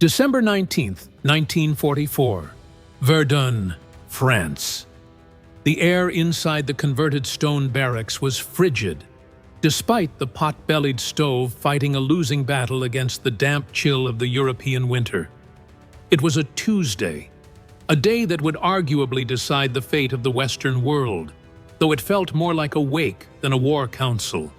December 19th, 1944. Verdun, France. The air inside the converted stone barracks was frigid, despite the pot-bellied stove fighting a losing battle against the damp chill of the European winter. It was a Tuesday, a day that would arguably decide the fate of the Western world, though it felt more like a wake than a war council.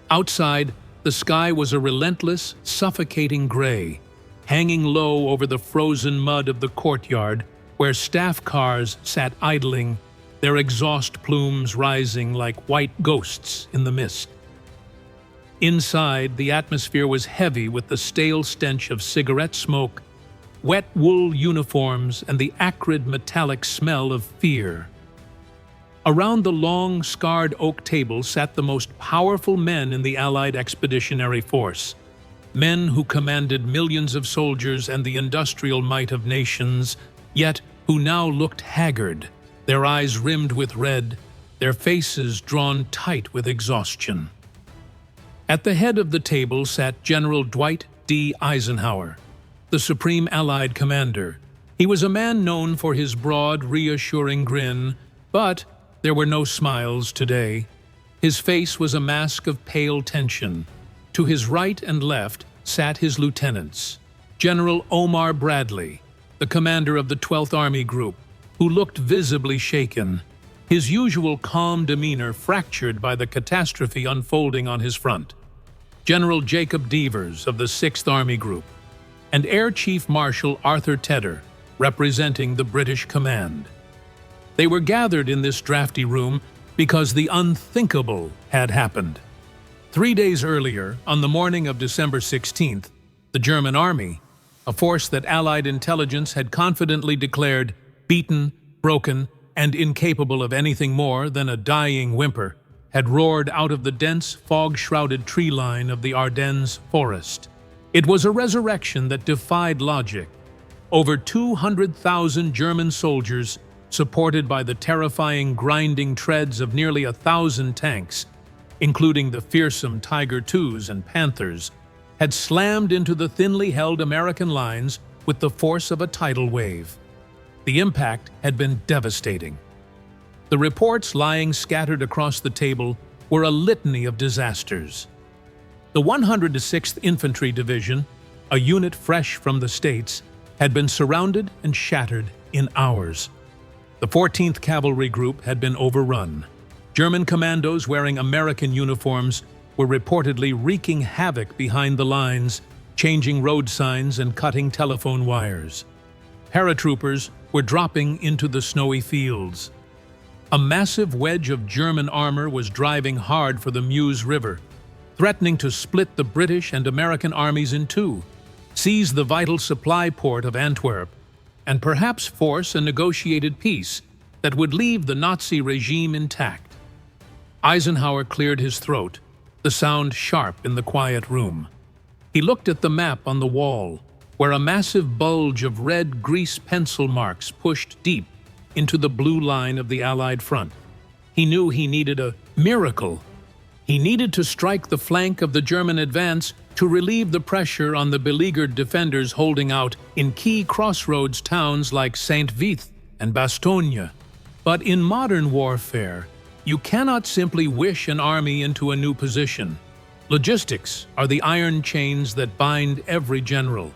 Outside, the sky was a relentless, suffocating gray, hanging low over the frozen mud of the courtyard where staff cars sat idling, their exhaust plumes rising like white ghosts in the mist. Inside, the atmosphere was heavy with the stale stench of cigarette smoke, wet wool uniforms, and the acrid metallic smell of fear. Around the long, scarred oak table sat the most powerful men in the Allied Expeditionary Force, men who commanded millions of soldiers and the industrial might of nations, yet who now looked haggard, their eyes rimmed with red, their faces drawn tight with exhaustion. At the head of the table sat General Dwight D. Eisenhower, the Supreme Allied Commander. He was a man known for his broad, reassuring grin, but there were no smiles today. His face was a mask of pale tension. To his right and left sat his lieutenants, General Omar Bradley, the commander of the 12th Army Group, who looked visibly shaken, his usual calm demeanor fractured by the catastrophe unfolding on his front, General Jacob Devers of the 6th Army Group, and Air Chief Marshal Arthur Tedder, representing the British command. They were gathered in this drafty room because the unthinkable had happened. 3 days earlier, on the morning of December 16th, the German army, a force that Allied intelligence had confidently declared beaten, broken, and incapable of anything more than a dying whimper, had roared out of the dense, fog-shrouded tree line of the Ardennes forest. It was a resurrection that defied logic. Over 200,000 German soldiers, supported by the terrifying grinding treads of nearly 1,000 tanks, including the fearsome Tiger IIs and Panthers, had slammed into the thinly held American lines with the force of a tidal wave. The impact had been devastating. The reports lying scattered across the table were a litany of disasters. The 106th Infantry Division, a unit fresh from the States, had been surrounded and shattered in hours. The 14th Cavalry Group had been overrun. German commandos wearing American uniforms were reportedly wreaking havoc behind the lines, changing road signs and cutting telephone wires. Paratroopers were dropping into the snowy fields. A massive wedge of German armor was driving hard for the Meuse River, threatening to split the British and American armies in two, seize the vital supply port of Antwerp, and perhaps force a negotiated peace that would leave the Nazi regime intact. Eisenhower cleared his throat, the sound sharp in the quiet room. He looked at the map on the wall, where a massive bulge of red grease pencil marks pushed deep into the blue line of the Allied front. He knew he needed a miracle. He needed to strike the flank of the German advance to relieve the pressure on the beleaguered defenders holding out in key crossroads towns like Saint-Vith and Bastogne. But in modern warfare, you cannot simply wish an army into a new position. Logistics are the iron chains that bind every general.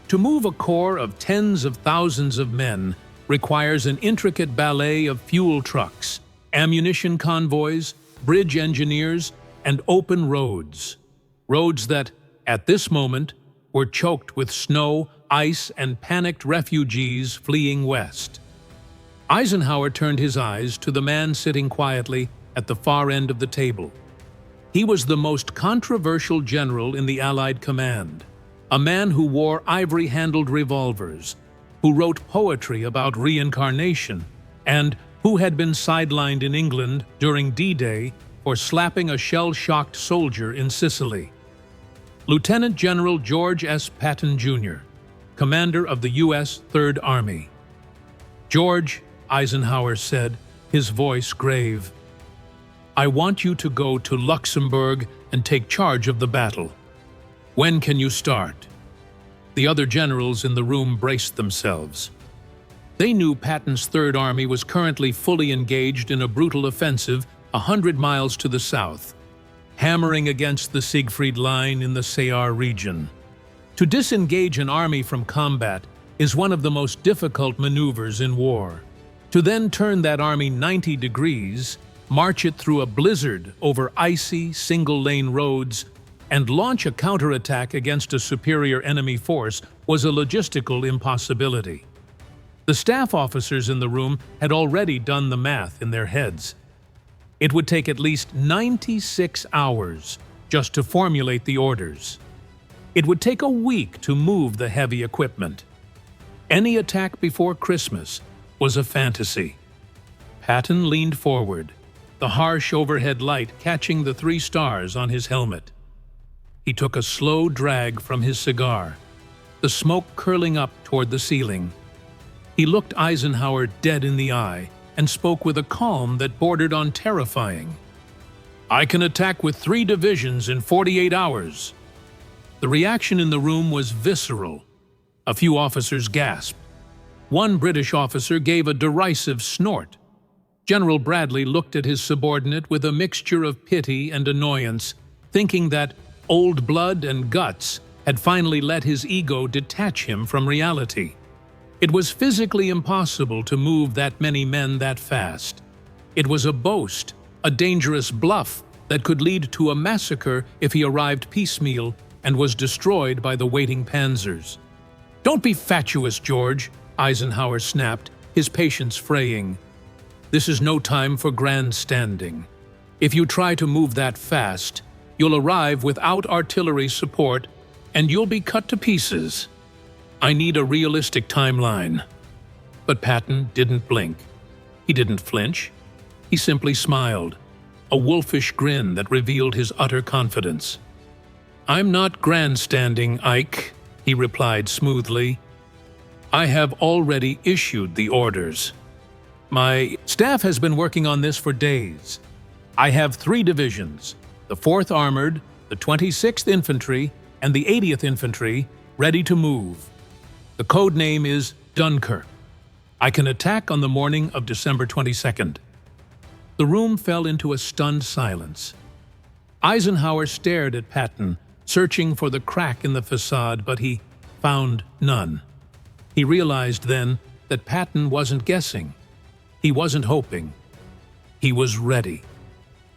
To move a corps of tens of thousands of men requires an intricate ballet of fuel trucks, ammunition convoys, bridge engineers, and open roads. Roads that, at this moment, were choked with snow, ice, and panicked refugees fleeing west. Eisenhower turned his eyes to the man sitting quietly at the far end of the table. He was the most controversial general in the Allied command, a man who wore ivory-handled revolvers, who wrote poetry about reincarnation, and who had been sidelined in England during D-Day for slapping a shell-shocked soldier in Sicily. Lieutenant General George S. Patton, Jr., commander of the U.S. Third Army. "George," Eisenhower said, his voice grave, "I want you to go to Luxembourg and take charge of the battle. When can you start?" The other generals in the room braced themselves. They knew Patton's Third Army was currently fully engaged in a brutal offensive 100 miles to the south, hammering against the Siegfried Line in the Sayre region. To disengage an army from combat is one of the most difficult maneuvers in war. To then turn that army 90 degrees, march it through a blizzard over icy, single-lane roads, and launch a counterattack against a superior enemy force was a logistical impossibility. The staff officers in the room had already done the math in their heads. It would take at least 96 hours just to formulate the orders. It would take a week to move the heavy equipment. Any attack before Christmas was a fantasy. Patton leaned forward, the harsh overhead light catching the 3 stars on his helmet. He took a slow drag from his cigar, the smoke curling up toward the ceiling. He looked Eisenhower dead in the eye and spoke with a calm that bordered on terrifying. "I can attack with 3 divisions in 48 hours." The reaction in the room was visceral. A few officers gasped. One British officer gave a derisive snort. General Bradley looked at his subordinate with a mixture of pity and annoyance, thinking that old blood and guts had finally let his ego detach him from reality. It was physically impossible to move that many men that fast. It was a boast, a dangerous bluff that could lead to a massacre if he arrived piecemeal and was destroyed by the waiting panzers. "Don't be fatuous, George," Eisenhower snapped, his patience fraying. "This is no time for grandstanding. If you try to move that fast, you'll arrive without artillery support and you'll be cut to pieces. I need a realistic timeline." But Patton didn't blink. He didn't flinch. He simply smiled, a wolfish grin that revealed his utter confidence. "I'm not grandstanding, Ike," he replied smoothly. "I have already issued the orders. My staff has been working on this for days. I have 3 divisions, the 4th Armored, the 26th Infantry, and the 80th Infantry, ready to move. The code name is Dunkirk. I can attack on the morning of December 22nd. The room fell into a stunned silence. Eisenhower stared at Patton, searching for the crack in the facade, but he found none. He realized then that Patton wasn't guessing. He wasn't hoping. He was ready.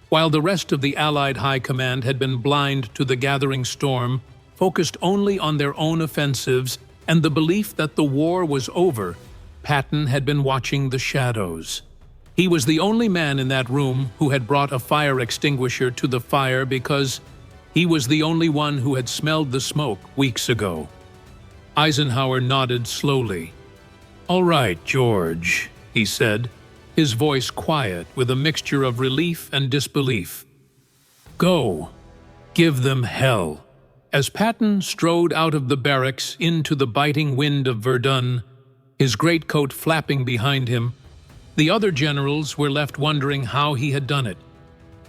While the rest of the Allied High Command had been blind to the gathering storm, focused only on their own offensives and the belief that the war was over, Patton had been watching the shadows. He was the only man in that room who had brought a fire extinguisher to the fire because he was the only one who had smelled the smoke weeks ago. Eisenhower nodded slowly. "All right, George," he said, his voice quiet with a mixture of relief and disbelief. "Go. Give them hell." As Patton strode out of the barracks into the biting wind of Verdun, his greatcoat flapping behind him, the other generals were left wondering how he had done it.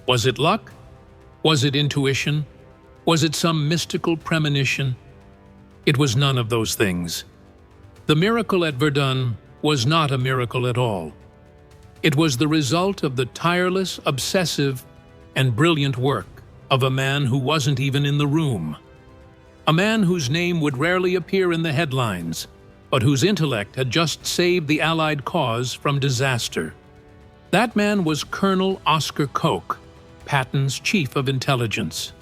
Was it luck? Was it intuition? Was it some mystical premonition? It was none of those things. The miracle at Verdun was not a miracle at all. It was the result of the tireless, obsessive, and brilliant work of a man who wasn't even in the room. A man whose name would rarely appear in the headlines, but whose intellect had just saved the Allied cause from disaster. That man was Colonel Oscar Koch, Patton's chief of intelligence.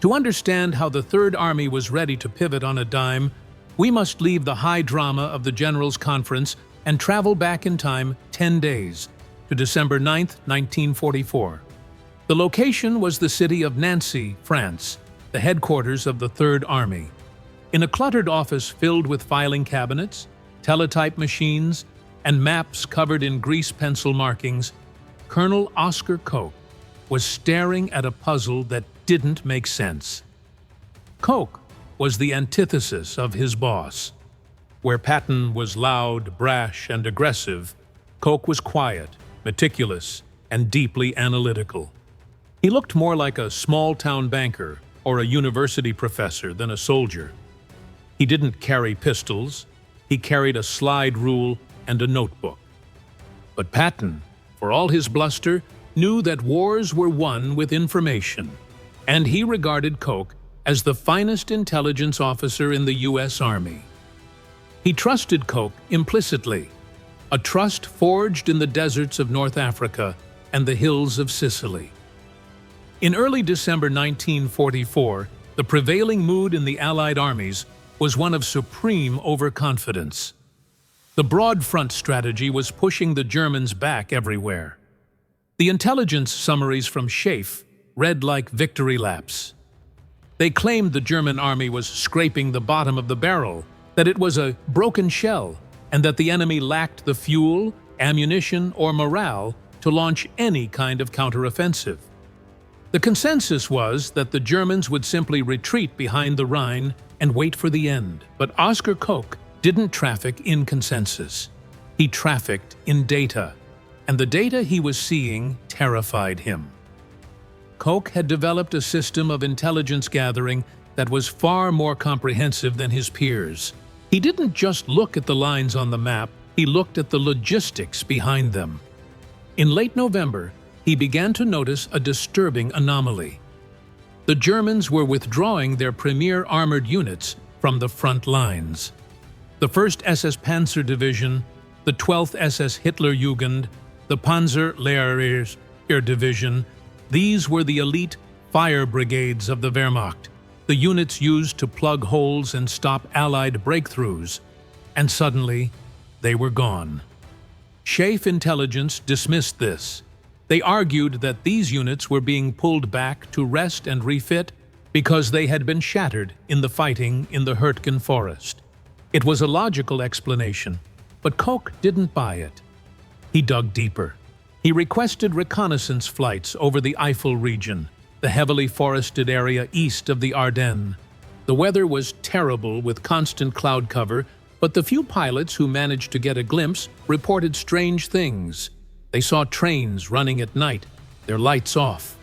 To understand how the Third Army was ready to pivot on a dime, we must leave the high drama of the Generals' Conference and travel back in time 10 days, to December 9, 1944. The location was the city of Nancy, France, the headquarters of the Third Army. In a cluttered office filled with filing cabinets, teletype machines, and maps covered in grease pencil markings, Colonel Oscar Koch was staring at a puzzle that didn't make sense. Koch was the antithesis of his boss. Where Patton was loud, brash, and aggressive, Koch was quiet, meticulous, and deeply analytical. He looked more like a small-town banker or a university professor than a soldier. He didn't carry pistols. He carried a slide rule and a notebook. But Patton, for all his bluster, knew that wars were won with information, and he regarded Koch as the finest intelligence officer in the U.S. Army. He trusted Koch implicitly, a trust forged in the deserts of North Africa and the hills of Sicily. In early December 1944, the prevailing mood in the Allied armies was one of supreme overconfidence. The broad front strategy was pushing the Germans back everywhere. The intelligence summaries from SHAEF read like victory laps. They claimed the German army was scraping the bottom of the barrel, that it was a broken shell, and that the enemy lacked the fuel, ammunition, or morale to launch any kind of counteroffensive. The consensus was that the Germans would simply retreat behind the Rhine and wait for the end. But Oskar Koch didn't traffic in consensus. He trafficked in data, and the data he was seeing terrified him. Koch had developed a system of intelligence gathering that was far more comprehensive than his peers. He didn't just look at the lines on the map, he looked at the logistics behind them. In late November, he began to notice a disturbing anomaly. The Germans were withdrawing their premier armored units from the front lines. The 1st SS Panzer Division, the 12th SS Hitlerjugend, the Panzerlehrerheer Division, these were the elite fire brigades of the Wehrmacht, the units used to plug holes and stop Allied breakthroughs. And suddenly, they were gone. SHAEF intelligence dismissed this. They argued that these units were being pulled back to rest and refit because they had been shattered in the fighting in the Hürtgen forest. It was a logical explanation, but Koch didn't buy it. He dug deeper. He requested reconnaissance flights over the Eifel region, the heavily forested area east of the Ardennes. The weather was terrible with constant cloud cover, but the few pilots who managed to get a glimpse reported strange things. They saw trains running at night, their lights off.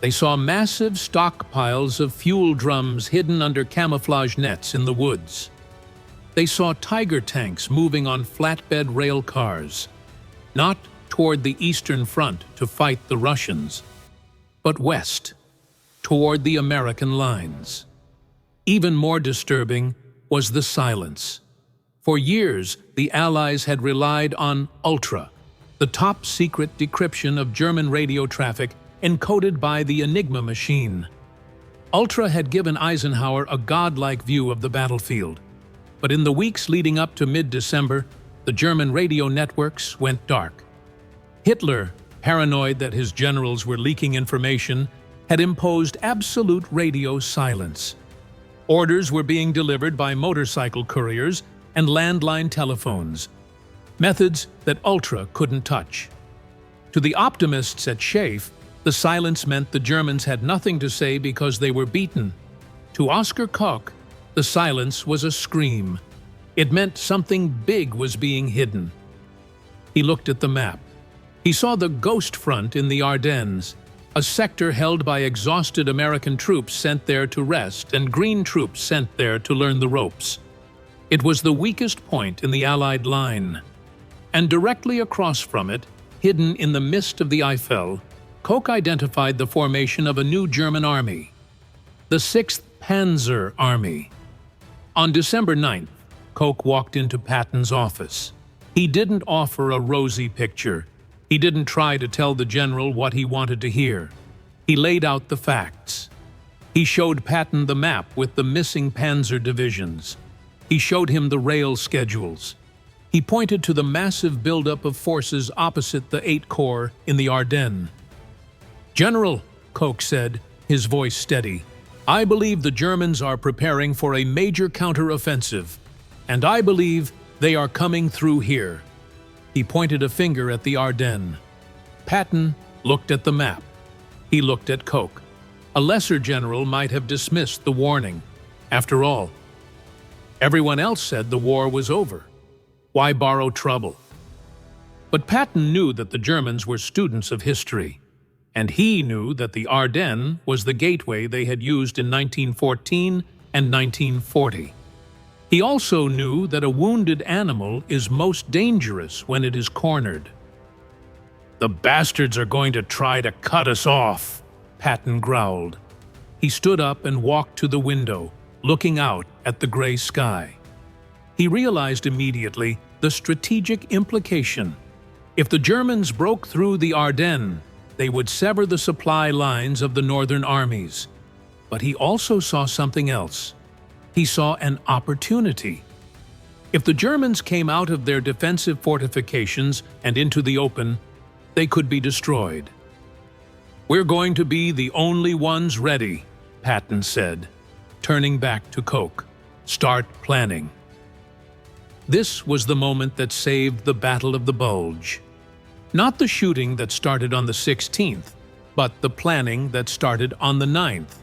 They saw massive stockpiles of fuel drums hidden under camouflage nets in the woods. They saw Tiger tanks moving on flatbed rail cars, not toward the Eastern Front to fight the Russians, but west, toward the American lines. Even more disturbing was the silence. For years, the Allies had relied on Ultra, the top-secret decryption of German radio traffic encoded by the Enigma machine. Ultra had given Eisenhower a godlike view of the battlefield. But in the weeks leading up to mid-December, the German radio networks went dark. Hitler, paranoid that his generals were leaking information, had imposed absolute radio silence. Orders were being delivered by motorcycle couriers and landline telephones, methods that Ultra couldn't touch. To the optimists at SHAEF, the silence meant the Germans had nothing to say because they were beaten. To Oskar Koch, the silence was a scream. It meant something big was being hidden. He looked at the map. He saw the ghost front in the Ardennes, a sector held by exhausted American troops sent there to rest and green troops sent there to learn the ropes. It was the weakest point in the Allied line. And directly across from it, hidden in the mist of the Eifel, Koch identified the formation of a new German army, the 6th Panzer Army. On December 9th, Koch walked into Patton's office. He didn't offer a rosy picture. He didn't try to tell the general what he wanted to hear. He laid out the facts. He showed Patton the map with the missing panzer divisions. He showed him the rail schedules. He pointed to the massive buildup of forces opposite the 8 Corps in the Ardennes. "General," Koch said, his voice steady, "I believe the Germans are preparing for a major counteroffensive, and I believe they are coming through here." He pointed a finger at the Ardennes. Patton looked at the map. He looked at Koch. A lesser general might have dismissed the warning. After all, everyone else said the war was over. Why borrow trouble? But Patton knew that the Germans were students of history, and he knew that the Ardennes was the gateway they had used in 1914 and 1940. He also knew that a wounded animal is most dangerous when it is cornered. "The bastards are going to try to cut us off," Patton growled. He stood up and walked to the window, looking out at the gray sky. He realized immediately the strategic implication. If the Germans broke through the Ardennes, they would sever the supply lines of the northern armies. But he also saw something else. He saw an opportunity. If the Germans came out of their defensive fortifications and into the open, they could be destroyed. "We're going to be the only ones ready," Patton said, turning back to Koch. "Start planning." This was the moment that saved the Battle of the Bulge. Not the shooting that started on the 16th, but the planning that started on the 9th.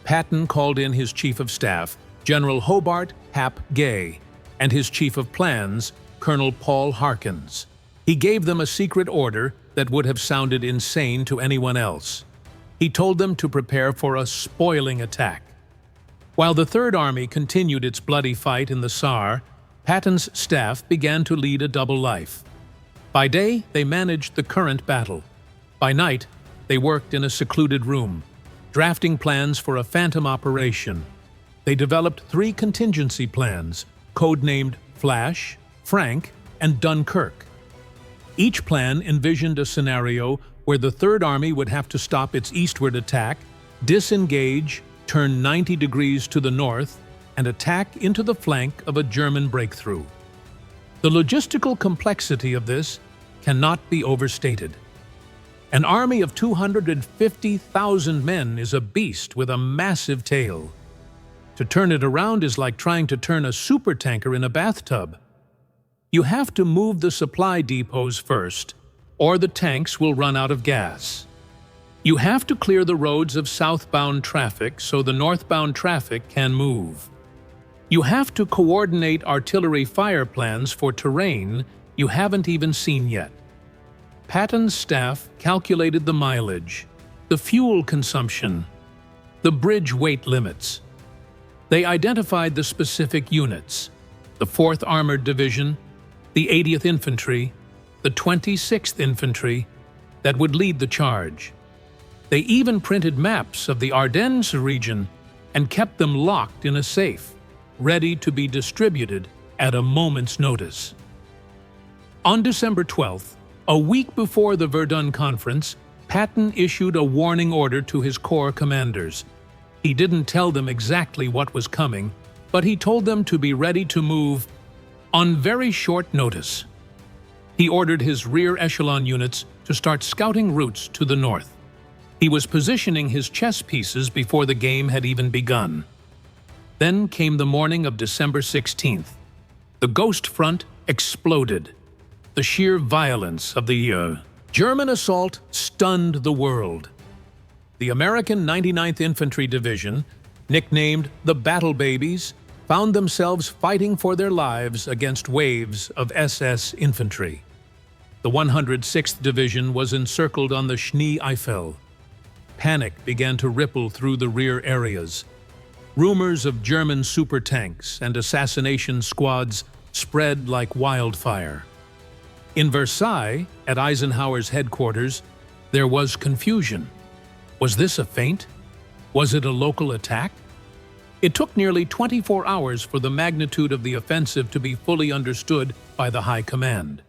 Patton called in his Chief of Staff, General Hobart Hap Gay, and his Chief of Plans, Colonel Paul Harkins. He gave them a secret order that would have sounded insane to anyone else. He told them to prepare for a spoiling attack. While the Third Army continued its bloody fight in the Saar, Patton's staff began to lead a double life. By day, they managed the current battle. By night, they worked in a secluded room, drafting plans for a phantom operation. They developed 3 contingency plans, codenamed Flash, Frank, and Dunkirk. Each plan envisioned a scenario where the Third Army would have to stop its eastward attack, disengage, turn 90 degrees to the north, and attack into the flank of a German breakthrough. The logistical complexity of this cannot be overstated. An army of 250,000 men is a beast with a massive tail. To turn it around is like trying to turn a supertanker in a bathtub. You have to move the supply depots first, or the tanks will run out of gas. You have to clear the roads of southbound traffic so the northbound traffic can move. You have to coordinate artillery fire plans for terrain you haven't even seen yet. Patton's staff calculated the mileage, the fuel consumption, the bridge weight limits. They identified the specific units, the 4th Armored Division, the 80th Infantry, the 26th Infantry, that would lead the charge. They even printed maps of the Ardennes region and kept them locked in a safe, ready to be distributed at a moment's notice. On December 12th, a week before the Verdun Conference, Patton issued a warning order to his corps commanders. He didn't tell them exactly what was coming, but he told them to be ready to move on very short notice. He ordered his rear echelon units to start scouting routes to the north. He was positioning his chess pieces before the game had even begun. Then came the morning of December 16th. The Ghost Front exploded. The sheer violence of the German assault stunned the world. The American 99th Infantry Division, nicknamed the Battle Babies, found themselves fighting for their lives against waves of SS infantry. The 106th Division was encircled on the Schnee Eifel. Panic began to ripple through the rear areas. Rumors of German supertanks and assassination squads spread like wildfire. In Versailles, at Eisenhower's headquarters, there was confusion. Was this a feint? Was it a local attack? It took nearly 24 hours for the magnitude of the offensive to be fully understood by the High Command.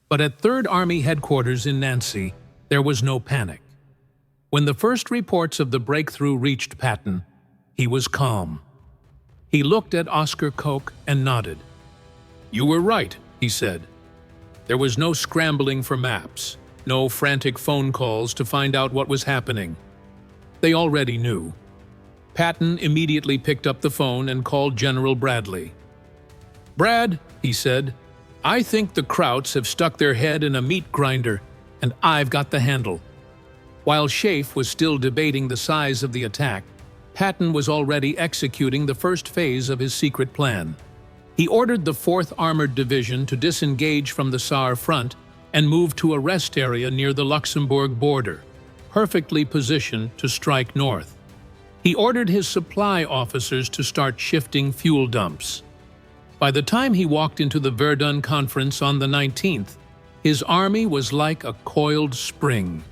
But at 3rd Army headquarters in Nancy, there was no panic. When the first reports of the breakthrough reached Patton, he was calm. He looked at Oscar Koch and nodded. "You were right," he said. There was no scrambling for maps, no frantic phone calls to find out what was happening. They already knew. Patton immediately picked up the phone and called General Bradley. "Brad," he said, "I think the Krauts have stuck their head in a meat grinder, and I've got the handle." While Schaeff was still debating the size of the attack, Patton was already executing the first phase of his secret plan. He ordered the 4th Armored Division to disengage from the Saar front and move to a rest area near the Luxembourg border, perfectly positioned to strike north. He ordered his supply officers to start shifting fuel dumps. By the time he walked into the Verdun conference on the 19th, his army was like a coiled spring.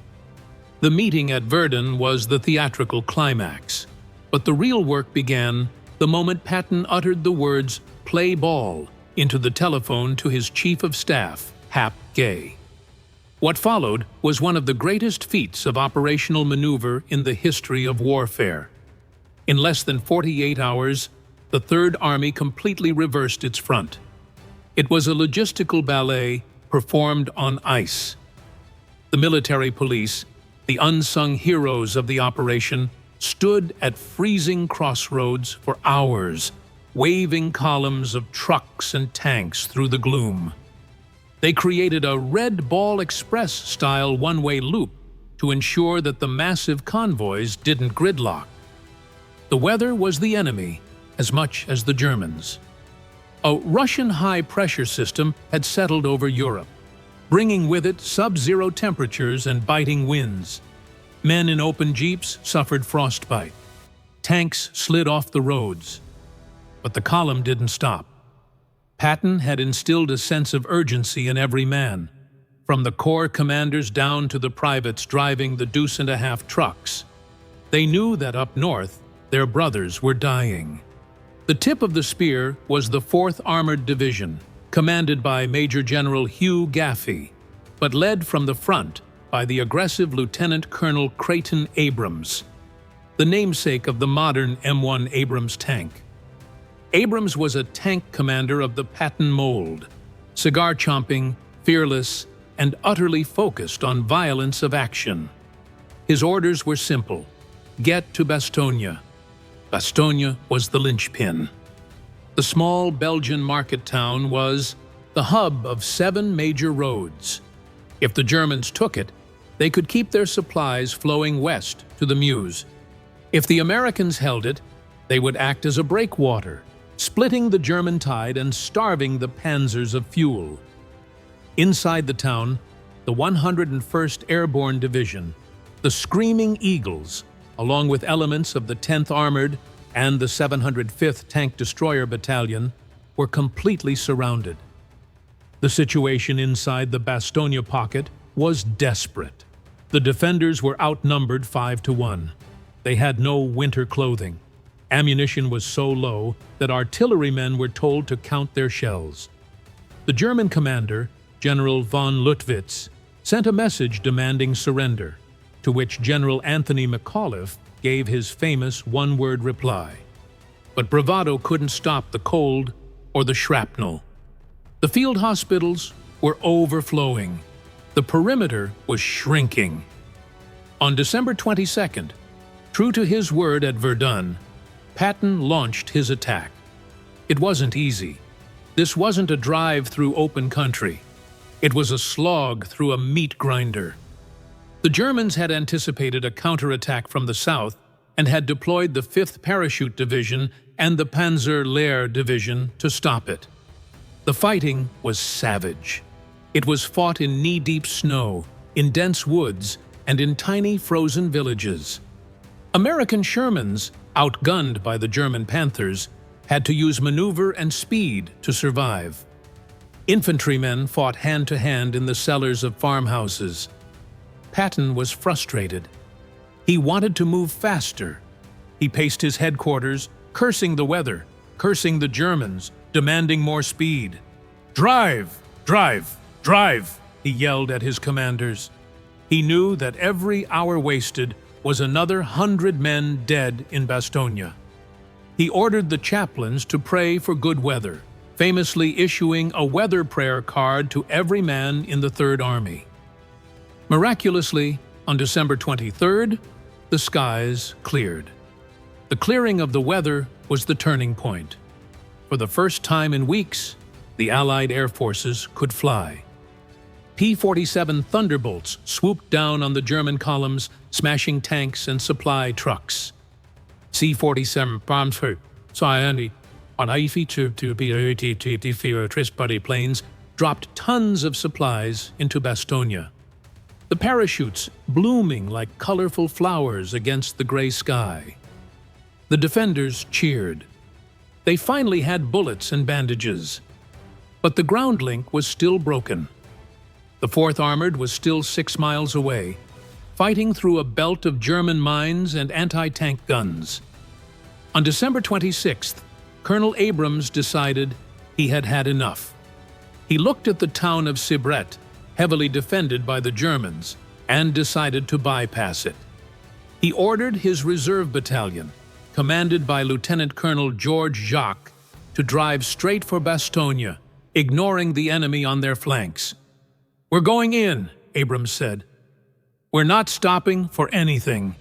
The meeting at Verdun was the theatrical climax, but the real work began the moment Patton uttered the words "play ball" into the telephone to his chief of staff, Hap Gay. What followed was one of the greatest feats of operational maneuver in the history of warfare. In less than 48 hours, the Third Army completely reversed its front. It was a logistical ballet performed on ice. The military police, the unsung heroes of the operation, stood at freezing crossroads for hours, waving columns of trucks and tanks through the gloom. They created a Red Ball Express-style one-way loop to ensure that the massive convoys didn't gridlock. The weather was the enemy as much as the Germans. A Russian high-pressure system had settled over Europe, bringing with it sub-zero temperatures and biting winds. Men in open jeeps suffered frostbite. Tanks slid off the roads. But the column didn't stop. Patton had instilled a sense of urgency in every man, from the corps commanders down to the privates driving the deuce-and-a-half trucks. They knew that up north, their brothers were dying. The tip of the spear was the 4th Armored Division, commanded by Major General Hugh Gaffey, but led from the front by the aggressive Lieutenant Colonel Creighton Abrams, the namesake of the modern M1 Abrams tank. Abrams was a tank commander of the Patton mold, cigar-chomping, fearless, and utterly focused on violence of action. His orders were simple: get to Bastogne. Bastogne was the linchpin. The small Belgian market town was the hub of 7 major roads. If the Germans took it, they could keep their supplies flowing west to the Meuse. If the Americans held it, they would act as a breakwater, splitting the German tide and starving the panzers of fuel. Inside the town, the 101st Airborne Division, the Screaming Eagles, along with elements of the 10th Armored and the 705th Tank Destroyer Battalion, were completely surrounded. The situation inside the Bastogne pocket was desperate. The defenders were outnumbered 5-1. They had no winter clothing. Ammunition was so low that artillerymen were told to count their shells. The German commander, General von Luttwitz, sent a message demanding surrender, to which General Anthony McAuliffe gave his famous one-word reply. But bravado couldn't stop the cold or the shrapnel. The field hospitals were overflowing. The perimeter was shrinking. On December 22nd, true to his word at Verdun, Patton launched his attack. It wasn't easy. This wasn't a drive through open country. It was a slog through a meat grinder. The Germans had anticipated a counterattack from the south and had deployed the 5th Parachute Division and the Panzer Lehr Division to stop it. The fighting was savage. It was fought in knee-deep snow, in dense woods, and in tiny frozen villages. American Shermans, outgunned by the German Panthers, had to use maneuver and speed to survive. Infantrymen fought hand-to-hand in the cellars of farmhouses. Patton was frustrated. He wanted to move faster. He paced his headquarters, cursing the weather, cursing the Germans, demanding more speed. "Drive! Drive! Drive!" he yelled at his commanders. He knew that every hour wasted was another 100 men dead in Bastogne. He ordered the chaplains to pray for good weather, famously issuing a weather prayer card to every man in the Third Army. Miraculously, on December 23rd, the skies cleared. The clearing of the weather was the turning point. For the first time in weeks, the Allied air forces could fly. P-47 Thunderbolts swooped down on the German columns, smashing tanks and supply trucks. C-47 Bombshoop, Cyani, on IFE-2 buddy planes dropped tons of supplies into Bastogne. The parachutes blooming like colorful flowers against the gray sky. The defenders cheered. They finally had bullets and bandages. But the ground link was still broken. The 4th Armored was still 6 miles away, fighting through a belt of German mines and anti-tank guns. On December 26th, Colonel Abrams decided he had had enough. He looked at the town of Sibret, heavily defended by the Germans, and decided to bypass it. He ordered his reserve battalion, commanded by Lieutenant Colonel George Jacques, to drive straight for Bastogne, ignoring the enemy on their flanks. "We're going in," Abrams said. "We're not stopping for anything."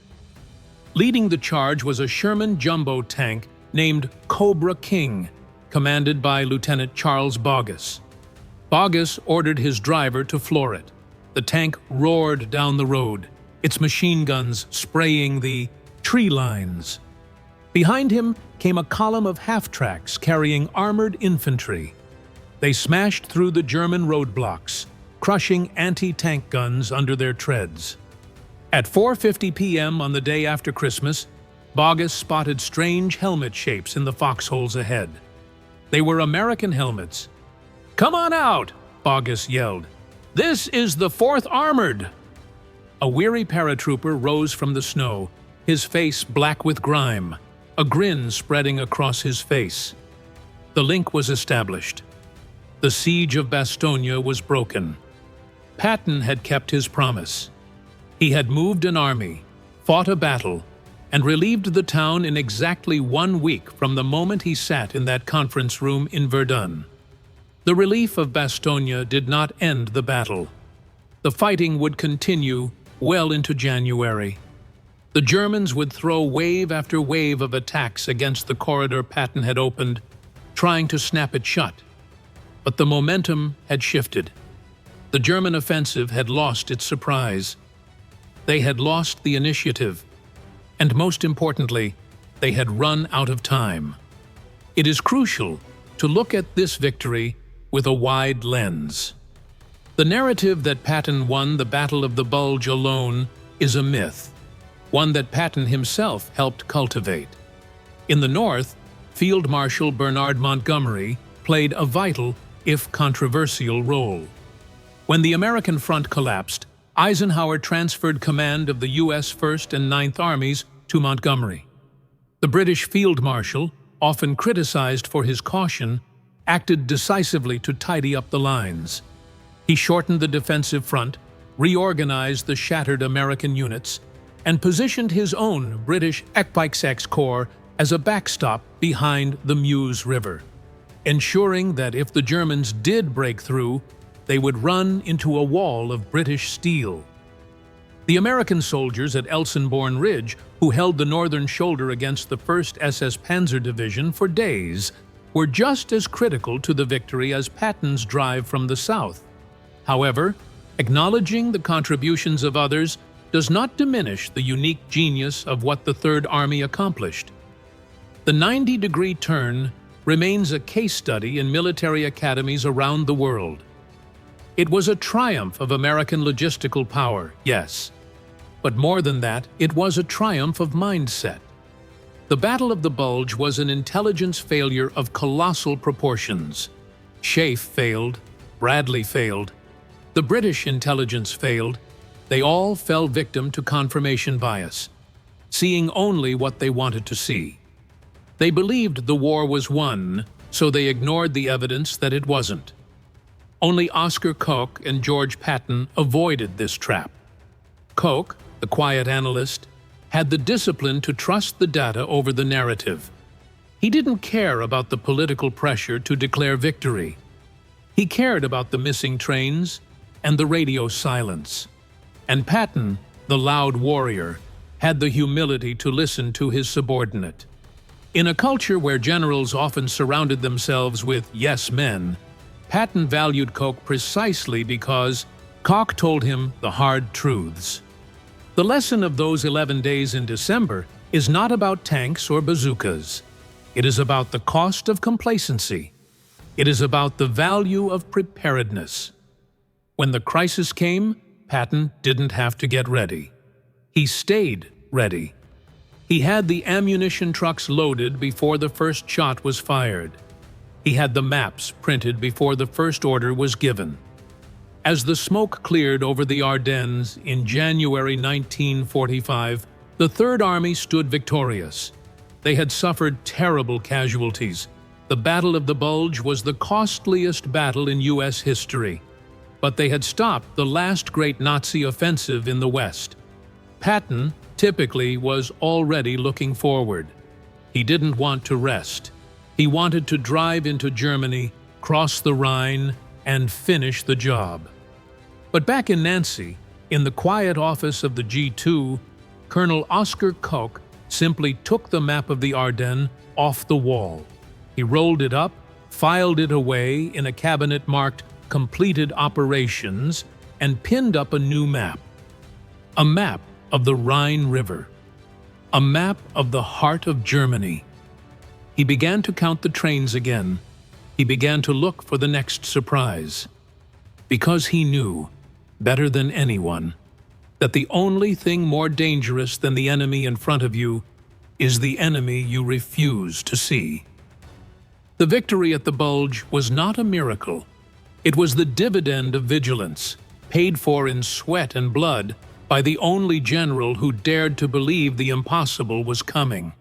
Leading the charge was a Sherman jumbo tank named Cobra King, commanded by Lieutenant Charles Boggess. Boggess ordered his driver to floor it. The tank roared down the road, its machine guns spraying the tree lines. Behind him came a column of half-tracks carrying armored infantry. They smashed through the German roadblocks, crushing anti-tank guns under their treads. At 4:50 p.m. on the day after Christmas, Boggess spotted strange helmet shapes in the foxholes ahead. They were American helmets. "Come on out!" Boggess yelled. "This is the 4th Armored!" A weary paratrooper rose from the snow, his face black with grime, a grin spreading across his face. The link was established. The siege of Bastogne was broken. Patton had kept his promise. He had moved an army, fought a battle, and relieved the town in exactly 1 week from the moment he sat in that conference room in Verdun. The relief of Bastogne did not end the battle. The fighting would continue well into January. The Germans would throw wave after wave of attacks against the corridor Patton had opened, trying to snap it shut. But the momentum had shifted. The German offensive had lost its surprise. They had lost the initiative. And most importantly, they had run out of time. It is crucial to look at this victory with a wide lens. The narrative that Patton won the Battle of the Bulge alone is a myth, one that Patton himself helped cultivate. In the North, Field Marshal Bernard Montgomery played a vital, if controversial, role. When the American front collapsed, Eisenhower transferred command of the U.S. 1st and 9th Armies to Montgomery. The British Field Marshal, often criticized for his caution, acted decisively to tidy up the lines. He shortened the defensive front, reorganized the shattered American units, and positioned his own British Essex Corps as a backstop behind the Meuse River, ensuring that if the Germans did break through, they would run into a wall of British steel. The American soldiers at Elsenborn Ridge, who held the northern shoulder against the 1st SS Panzer Division for days, were just as critical to the victory as Patton's drive from the south. However, acknowledging the contributions of others does not diminish the unique genius of what the Third Army accomplished. The 90-degree turn remains a case study in military academies around the world. It was a triumph of American logistical power, yes. But more than that, it was a triumph of mindset. The Battle of the Bulge was an intelligence failure of colossal proportions. Schaeff failed, Bradley failed, the British intelligence failed. They all fell victim to confirmation bias, seeing only what they wanted to see. They believed the war was won, so they ignored the evidence that it wasn't. Only Oscar Koch and George Patton avoided this trap. Koch, the quiet analyst, had the discipline to trust the data over the narrative. He didn't care about the political pressure to declare victory. He cared about the missing trains and the radio silence. And Patton, the loud warrior, had the humility to listen to his subordinate. In a culture where generals often surrounded themselves with yes men, Patton valued Koch precisely because Koch told him the hard truths. The lesson of those 11 days in December is not about tanks or bazookas. It is about the cost of complacency. It is about the value of preparedness. When the crisis came, Patton didn't have to get ready. He stayed ready. He had the ammunition trucks loaded before the first shot was fired. He had the maps printed before the first order was given. As the smoke cleared over the Ardennes in January 1945, the Third Army stood victorious. They had suffered terrible casualties. The Battle of the Bulge was the costliest battle in U.S. history. But they had stopped the last great Nazi offensive in the West. Patton, typically, was already looking forward. He didn't want to rest. He wanted to drive into Germany, cross the Rhine, and finish the job. But back in Nancy, in the quiet office of the G2, Colonel Oscar Koch simply took the map of the Ardennes off the wall. He rolled it up, filed it away in a cabinet marked Completed Operations, and pinned up a new map. A map of the Rhine River. A map of the heart of Germany. He began to count the trains again. He began to look for the next surprise. Because he knew, better than anyone, that the only thing more dangerous than the enemy in front of you is the enemy you refuse to see. The victory at the Bulge was not a miracle. It was the dividend of vigilance, paid for in sweat and blood by the only general who dared to believe the impossible was coming.